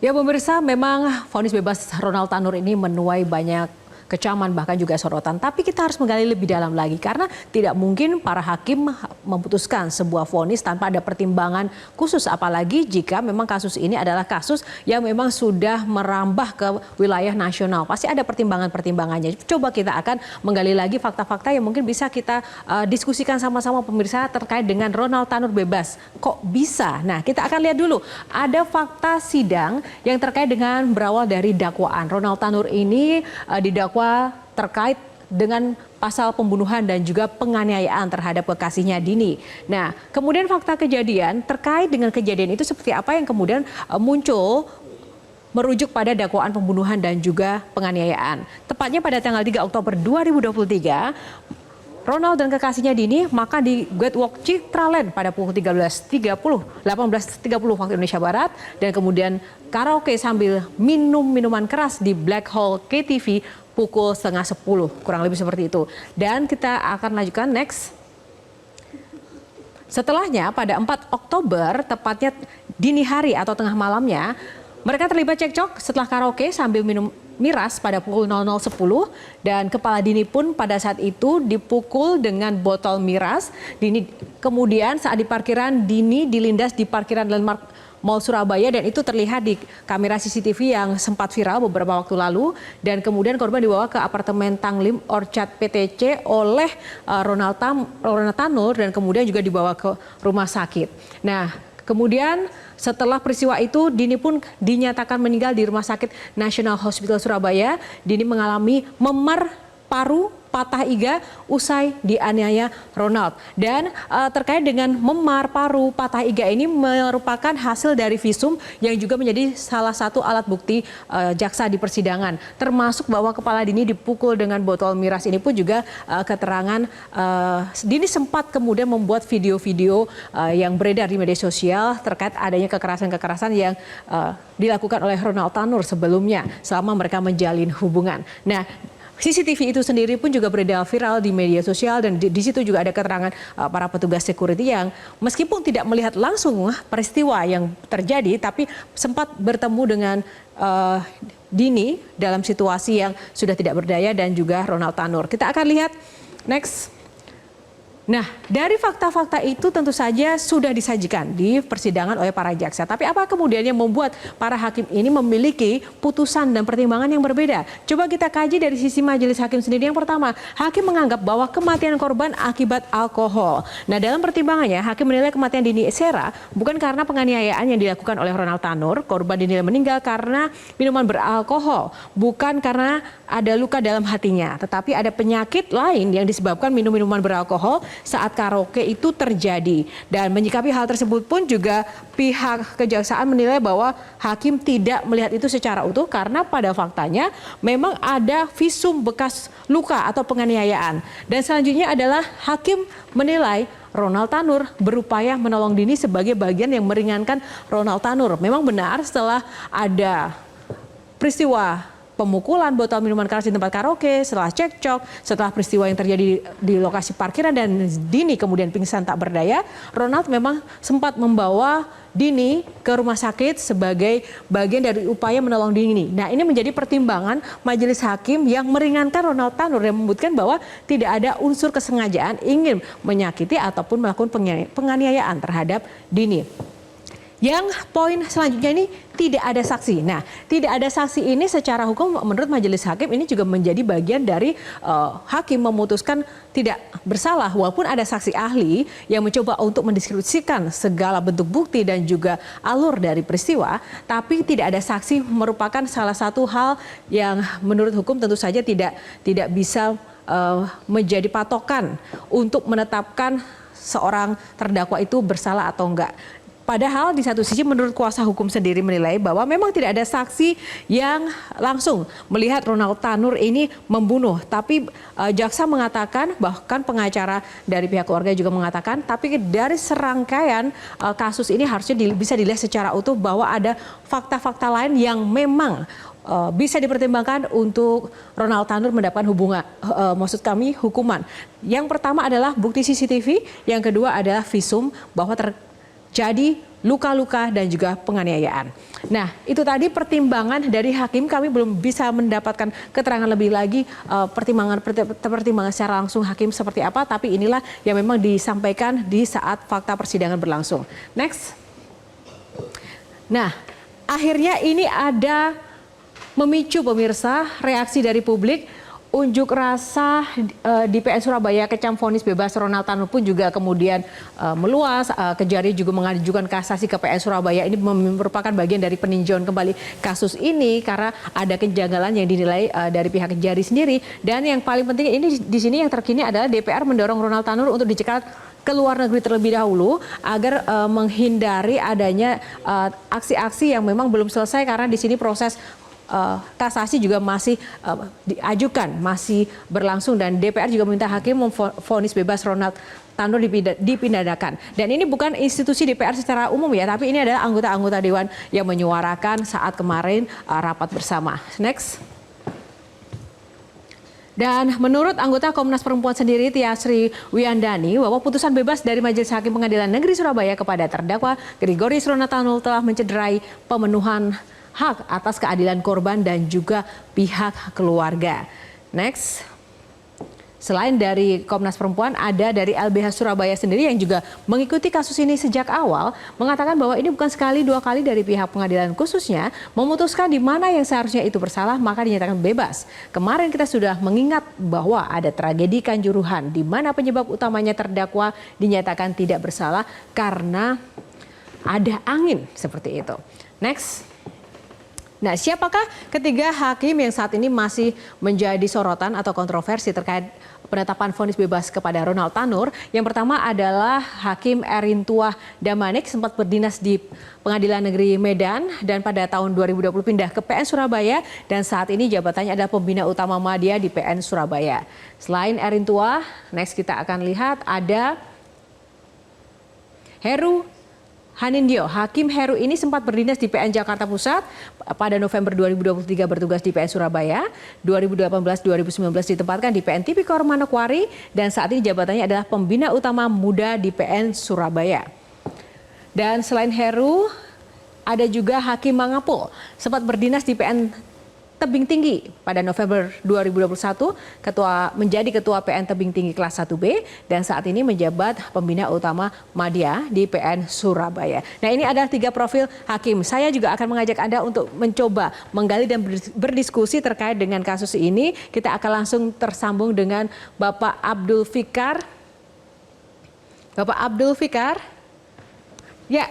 Ya pemirsa, memang vonis bebas Ronald Tanur ini menuai banyak kecaman bahkan juga sorotan. Tapi kita harus menggali lebih dalam lagi karena tidak mungkin para hakim memutuskan sebuah vonis tanpa ada pertimbangan khusus. Apalagi jika memang kasus ini adalah kasus yang memang sudah merambah ke wilayah nasional. Pasti ada pertimbangan-pertimbangannya. Coba kita akan menggali lagi fakta-fakta yang mungkin bisa kita diskusikan sama-sama pemirsa terkait dengan Ronald Tanur bebas. Kok bisa? Nah, kita akan lihat dulu. Ada fakta sidang yang terkait dengan berawal dari dakwaan. Ronald Tanur ini didakwa terkait dengan pasal pembunuhan dan juga penganiayaan terhadap kekasihnya Dini. Nah, kemudian fakta kejadian terkait dengan kejadian itu seperti apa yang kemudian muncul merujuk pada dakwaan pembunuhan dan juga penganiayaan. Tepatnya pada tanggal 3 Oktober 2023, Ronald dan kekasihnya Dini makan di Great Walk Citraland pada pukul 18.30 waktu Indonesia Barat, dan kemudian karaoke sambil minum minuman keras di Black Hole KTV pukul 9:30, kurang lebih seperti itu. Dan kita akan lanjutkan next. Setelahnya pada 4 Oktober, tepatnya dini hari atau tengah malamnya, mereka terlibat cekcok setelah karaoke sambil minum miras pada pukul 00.10, dan kepala Dini pun pada saat itu dipukul dengan botol miras. Dini kemudian saat di parkiran, Dini dilindas di parkiran Landmark Mall Surabaya, dan itu terlihat di kamera CCTV yang sempat viral beberapa waktu lalu. Dan kemudian korban dibawa ke apartemen Tanglim Orchard PTC oleh Ronald Tanur, dan kemudian juga dibawa ke rumah sakit. Nah, kemudian setelah peristiwa itu, Dini pun dinyatakan meninggal di Rumah Sakit Nasional Hospital Surabaya. Dini mengalami memar paru, patah iga usai dianiaya Ronald. Dan terkait dengan memar paru, patah iga ini merupakan hasil dari visum yang juga menjadi salah satu alat bukti jaksa di persidangan. Termasuk bahwa kepala Dini dipukul dengan botol miras ini pun juga keterangan Dini sempat kemudian membuat video-video yang beredar di media sosial terkait adanya kekerasan-kekerasan yang dilakukan oleh Ronald Tanur sebelumnya selama mereka menjalin hubungan. Nah, CCTV itu sendiri pun juga beredar viral di media sosial, dan di situ juga ada keterangan para petugas security yang meskipun tidak melihat langsung peristiwa yang terjadi, tapi sempat bertemu dengan Dini dalam situasi yang sudah tidak berdaya dan juga Ronald Tanur. Kita akan lihat next. Nah, dari fakta-fakta itu tentu saja sudah disajikan di persidangan oleh para jaksa. Tapi apa kemudian yang membuat para hakim ini memiliki putusan dan pertimbangan yang berbeda? Coba kita kaji dari sisi majelis hakim sendiri. Yang pertama, hakim menganggap bahwa kematian korban akibat alkohol. Nah, dalam pertimbangannya, hakim menilai kematian Dini Esera bukan karena penganiayaan yang dilakukan oleh Ronald Tanur. Korban dinilai meninggal karena minuman beralkohol, bukan karena ada luka dalam hatinya, tetapi ada penyakit lain yang disebabkan minum-minuman beralkohol saat karaoke itu terjadi. Dan menyikapi hal tersebut pun juga pihak kejaksaan menilai bahwa hakim tidak melihat itu secara utuh karena pada faktanya memang ada visum bekas luka atau penganiayaan. Dan selanjutnya adalah hakim menilai Ronald Tanur berupaya menolong Dini sebagai bagian yang meringankan Ronald Tanur. Memang benar setelah ada peristiwa pemukulan botol minuman keras di tempat karaoke, setelah cekcok, setelah peristiwa yang terjadi di lokasi parkiran dan Dini kemudian pingsan tak berdaya, Ronald memang sempat membawa Dini ke rumah sakit sebagai bagian dari upaya menolong Dini. Nah, ini menjadi pertimbangan majelis hakim yang meringankan Ronald Tanur yang menyebutkan bahwa tidak ada unsur kesengajaan ingin menyakiti ataupun melakukan penganiayaan terhadap Dini. Yang poin selanjutnya ini tidak ada saksi. Nah, tidak ada saksi ini secara hukum menurut majelis hakim ini juga menjadi bagian dari hakim memutuskan tidak bersalah walaupun ada saksi ahli yang mencoba untuk mendeskripsikan segala bentuk bukti dan juga alur dari peristiwa, tapi tidak ada saksi merupakan salah satu hal yang menurut hukum tentu saja tidak bisa menjadi patokan untuk menetapkan seorang terdakwa itu bersalah atau enggak. Padahal di satu sisi menurut kuasa hukum sendiri menilai bahwa memang tidak ada saksi yang langsung melihat Ronald Tanur ini membunuh. Tapi jaksa mengatakan, bahkan pengacara dari pihak keluarga juga mengatakan, tapi dari serangkaian kasus ini harusnya bisa dilihat secara utuh bahwa ada fakta-fakta lain yang memang bisa dipertimbangkan untuk Ronald Tanur mendapatkan hukuman. Yang pertama adalah bukti CCTV, yang kedua adalah visum bahwa jadi luka-luka dan juga penganiayaan. Nah, itu tadi pertimbangan dari hakim. Kami belum bisa mendapatkan keterangan lebih lagi pertimbangan secara langsung hakim seperti apa, tapi inilah yang memang disampaikan di saat fakta persidangan berlangsung. Next. Nah, akhirnya ini ada memicu pemirsa reaksi dari publik. Unjuk rasa di PN Surabaya kecam vonis bebas Ronald Tanur pun juga kemudian meluas. Kejari juga mengajukan kasasi ke PN Surabaya. Ini merupakan bagian dari peninjauan kembali kasus ini karena ada kejanggalan yang dinilai dari pihak Kejari sendiri. Dan yang paling penting ini di sini yang terkini adalah DPR mendorong Ronald Tanur untuk dicegat ke luar negeri terlebih dahulu agar menghindari adanya aksi-aksi yang memang belum selesai karena di sini proses kasasi juga masih diajukan, masih berlangsung dan DPR juga meminta hakim memvonis bebas Ronald Tanur dipidanakan. Dan ini bukan institusi DPR secara umum ya, tapi ini adalah anggota-anggota dewan yang menyuarakan saat kemarin rapat bersama. Next. Dan menurut anggota Komnas Perempuan sendiri, Tia Sri Wiyandani, bahwa putusan bebas dari Majelis Hakim Pengadilan Negeri Surabaya kepada terdakwa Gregorius Ronald Tanur telah mencederai pemenuhan hak atas keadilan korban dan juga pihak keluarga. Next. Selain dari Komnas Perempuan, ada dari LBH Surabaya sendiri yang juga mengikuti kasus ini sejak awal, mengatakan bahwa ini bukan sekali dua kali dari pihak pengadilan khususnya memutuskan di mana yang seharusnya itu bersalah maka dinyatakan bebas. Kemarin kita sudah mengingat bahwa ada tragedi Kanjuruhan di mana penyebab utamanya terdakwa dinyatakan tidak bersalah karena ada angin seperti itu. Next. Nah, siapakah ketiga hakim yang saat ini masih menjadi sorotan atau kontroversi terkait penetapan vonis bebas kepada Ronald Tanur? Yang pertama adalah Hakim Erintuah Damanik, sempat berdinas di Pengadilan Negeri Medan dan pada tahun 2020 pindah ke PN Surabaya dan saat ini jabatannya adalah pembina utama Madya di PN Surabaya. Selain Erintuah, next kita akan lihat ada Heru Hanindyo. Hakim Heru ini sempat berdinas di PN Jakarta Pusat pada November 2023 bertugas di PN Surabaya. 2018-2019 ditempatkan di PN Tipikor Manokwari dan saat ini jabatannya adalah pembina utama muda di PN Surabaya. Dan selain Heru, ada juga Hakim Mangapul, sempat berdinas di PN Tebing Tinggi pada November 2021, menjadi Ketua PN Tebing Tinggi kelas 1B dan saat ini menjabat pembina utama Madya di PN Surabaya. Nah, ini adalah 3 profil hakim. Saya juga akan mengajak Anda untuk mencoba menggali dan berdiskusi terkait dengan kasus ini. Kita akan langsung tersambung dengan Bapak Abdul Fikar. Bapak Abdul Fikar. Ya.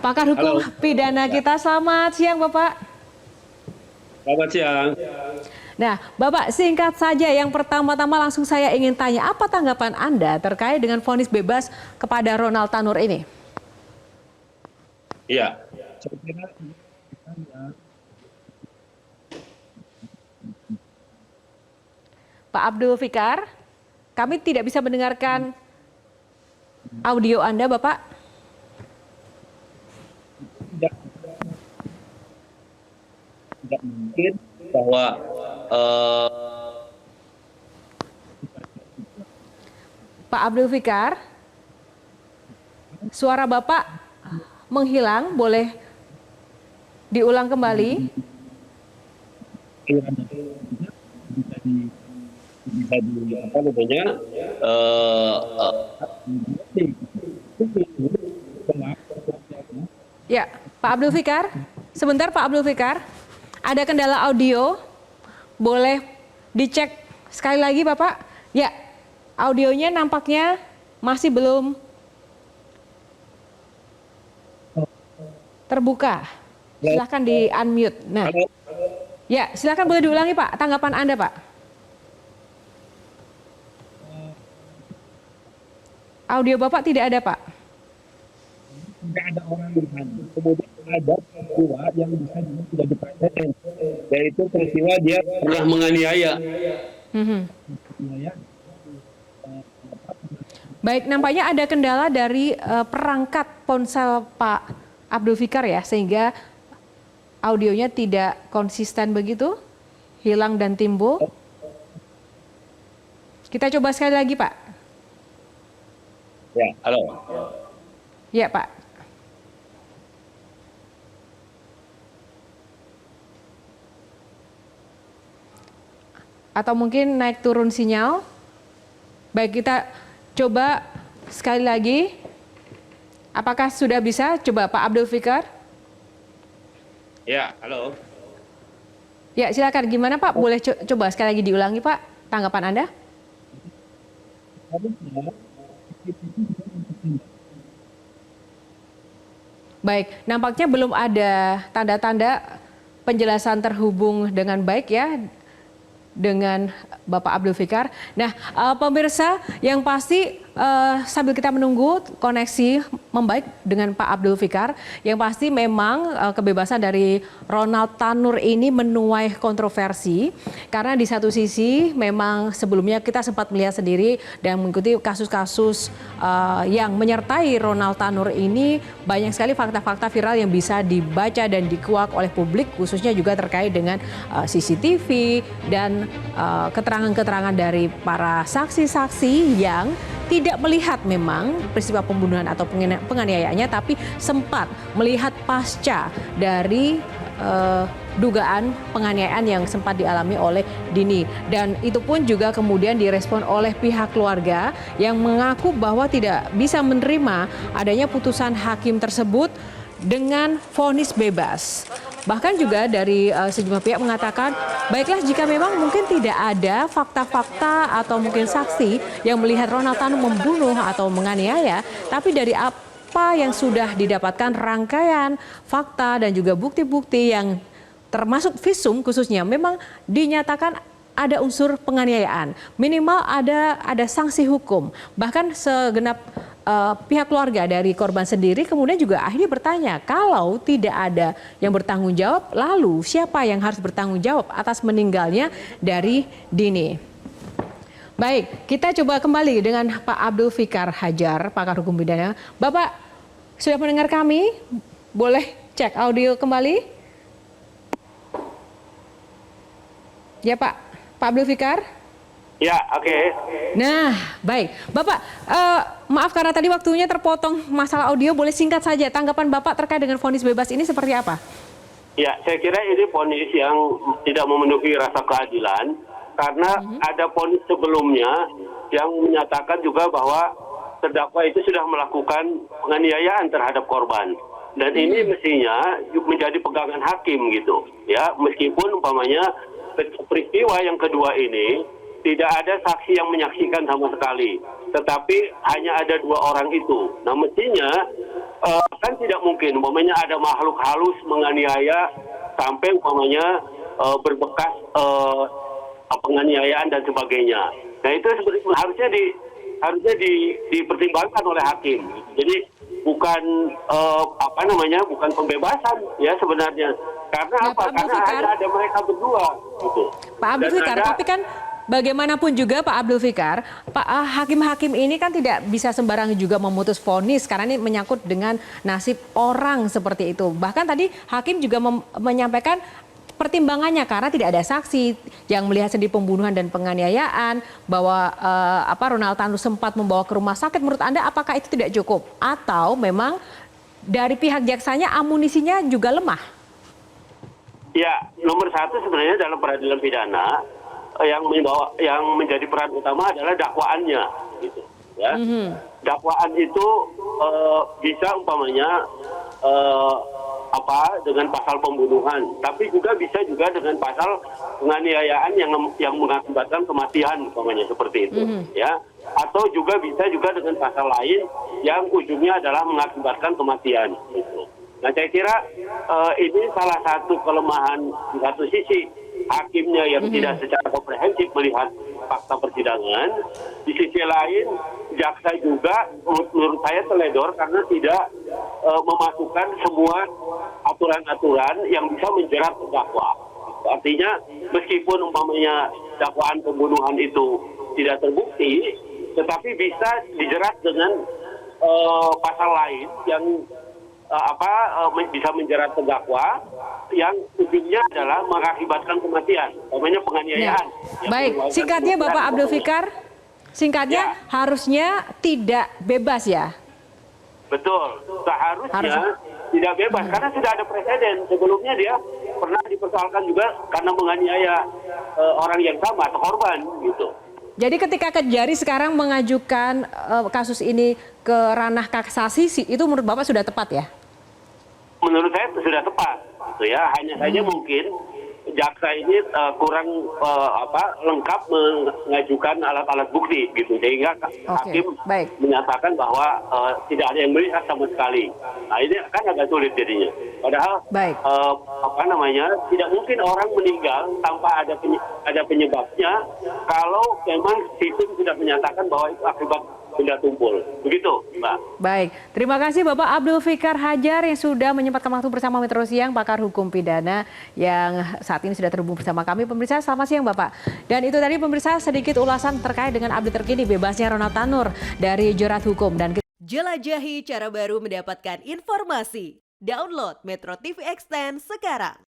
Pakar hukum pidana kita. Selamat siang, Bapak. Selamat siang. Nah, Bapak, singkat saja yang pertama-tama langsung saya ingin tanya, apa tanggapan Anda terkait dengan vonis bebas kepada Ronald Tanur ini? Iya. Pak Abdul Fikar, kami tidak bisa mendengarkan audio Anda, Bapak. Tidak mungkin bahwa Pak Abdul Fikar, suara Bapak menghilang, boleh diulang kembali? bisa di apa namanya Ya, Pak Abdul Fikar, sebentar Pak Abdul Fikar. Ada kendala audio, boleh dicek sekali lagi Bapak? Ya, audionya nampaknya masih belum terbuka. Silahkan di unmute. Nah, ya silahkan boleh diulangi Pak, tanggapan Anda Pak. Audio Bapak tidak ada Pak. tidak ada orang di sana. Kemudian ada peristiwa yang bisa tidak diperhatikan, yaitu peristiwa dia pernah menganiaya. Baik, nampaknya ada kendala dari perangkat ponsel Pak Abdul Fikar ya, sehingga audionya tidak konsisten begitu, hilang dan timbul. Kita coba sekali lagi Pak. Ya, halo. Ya Pak. atau mungkin naik turun sinyal. Baik, kita coba sekali lagi. Apakah sudah bisa? Coba Pak Abdul Fikar. Ya, halo. Ya, silakan. Gimana Pak? Boleh coba sekali lagi diulangi Pak, tanggapan Anda? Baik, nampaknya belum ada tanda-tanda penjelasan terhubung dengan baik ya dengan Bapak Abdul Fikar. Nah, pemirsa, yang pasti sambil kita menunggu koneksi membaik dengan Pak Abdul Fikar, yang pasti memang kebebasan dari Ronald Tanur ini menuai kontroversi karena di satu sisi memang sebelumnya kita sempat melihat sendiri dan mengikuti kasus-kasus yang menyertai Ronald Tanur ini, banyak sekali fakta-fakta viral yang bisa dibaca dan dikuak oleh publik, khususnya juga terkait dengan CCTV dan keterangan-keterangan dari para saksi-saksi yang tidak melihat memang peristiwa pembunuhan atau penganiayaannya, tapi sempat melihat pasca dari dugaan penganiayaan yang sempat dialami oleh Dini. Dan itu pun juga kemudian direspon oleh pihak keluarga yang mengaku bahwa tidak bisa menerima adanya putusan hakim tersebut dengan vonis bebas. Bahkan juga dari sejumlah pihak mengatakan, baiklah jika memang mungkin tidak ada fakta-fakta atau mungkin saksi yang melihat Ronald Tanur membunuh atau menganiaya, tapi dari apa yang sudah didapatkan rangkaian fakta dan juga bukti-bukti yang termasuk visum khususnya memang dinyatakan ada unsur penganiayaan. Minimal ada sanksi hukum. Bahkan segenap pihak keluarga dari korban sendiri kemudian juga akhirnya bertanya, kalau tidak ada yang bertanggung jawab, lalu siapa yang harus bertanggung jawab atas meninggalnya dari Dini? Baik, kita coba kembali dengan Pak Abdul Fikar Hajar, pakar hukum pidana. Bapak sudah mendengar kami? Boleh cek audio kembali? Ya Pak Abdul Fikar? Ya, oke. Nah, baik. Bapak, maaf karena tadi waktunya terpotong masalah audio, boleh singkat saja tanggapan Bapak terkait dengan vonis bebas ini seperti apa? Ya, saya kira ini vonis yang tidak memenuhi rasa keadilan karena ada vonis sebelumnya yang menyatakan juga bahwa terdakwa itu sudah melakukan penganiayaan terhadap korban. Dan ini mestinya menjadi pegangan hakim gitu. Ya, meskipun umpamanya peristiwa yang kedua ini tidak ada saksi yang menyaksikan sama sekali, tetapi hanya ada 2 orang itu. Nah, mestinya kan tidak mungkin umpamanya ada makhluk halus menganiaya sampai umpamanya berbekas penganiayaan dan sebagainya. Nah, itu harusnya dipertimbangkan oleh hakim. Jadi bukan bukan pembebasan ya sebenarnya. Karena Ya, apa? Pak Abdul Karena Fikar. ada mereka berdua gitu. Pak Abdul Fikar, tapi kan bagaimanapun juga Pak Abdul Fikar, hakim-hakim ini kan tidak bisa sembarangan juga memutus vonis karena ini menyangkut dengan nasib orang seperti itu. Bahkan tadi hakim juga menyampaikan pertimbangannya karena tidak ada saksi yang melihat sendiri pembunuhan dan penganiayaan, bahwa Ronald Tanur sempat membawa ke rumah sakit. Menurut Anda apakah itu tidak cukup? Atau memang dari pihak jaksanya amunisinya juga lemah? Ya, nomor 1 sebenarnya dalam peradilan pidana yang menjadi peran utama adalah dakwaannya, gitu. Ya, dakwaan itu bisa umpamanya dengan pasal pembunuhan, tapi juga bisa juga dengan pasal penganiayaan yang mengakibatkan kematian, umpamanya seperti itu, ya. Atau juga bisa juga dengan pasal lain yang ujungnya adalah mengakibatkan kematian, gitu. Nah, saya kira ini salah satu kelemahan di satu sisi hakimnya yang tidak secara komprehensif melihat fakta persidangan. Di sisi lain, jaksa juga menurut saya teledor karena tidak memasukkan semua aturan-aturan yang bisa menjerat terdakwa. Artinya, meskipun umpamanya dakwaan pembunuhan itu tidak terbukti, tetapi bisa dijerat dengan pasal lain yang bisa menjerat terdakwa yang ujungnya adalah mengakibatkan kematian, namanya penganiayaan. Ya. Baik, singkatnya Bapak Abdul Fikar, singkatnya harusnya tidak bebas ya? Betul, seharusnya tidak bebas karena sudah ada presiden sebelumnya dia pernah dipersoalkan juga karena menganiaya orang yang sama atau korban gitu. Jadi ketika Kejari sekarang mengajukan kasus ini ke ranah kasasi, itu menurut Bapak sudah tepat ya? Menurut saya sudah tepat, gitu ya. Hanya saja mungkin jaksa ini kurang lengkap mengajukan alat-alat bukti, gitu, sehingga hakim menyatakan bahwa tidak ada yang melihat sama sekali. Nah ini kan agak sulit jadinya. Padahal tidak mungkin orang meninggal tanpa ada penyebabnya kalau memang sistem sudah menyatakan bahwa itu akibat benda tumpul. Begitu, Mbak. Baik, terima kasih Bapak Abdul Fikar Hajar yang sudah menyempatkan waktu bersama Metro Siang, pakar hukum pidana yang saat ini sudah terhubung bersama kami. Pemirsa, selamat siang Bapak. Dan itu tadi pemirsa sedikit ulasan terkait dengan update terkini bebasnya Ronald Tanur dari jerat hukum. Dan jelajahi cara baru mendapatkan informasi. Download Metro TV Extend sekarang.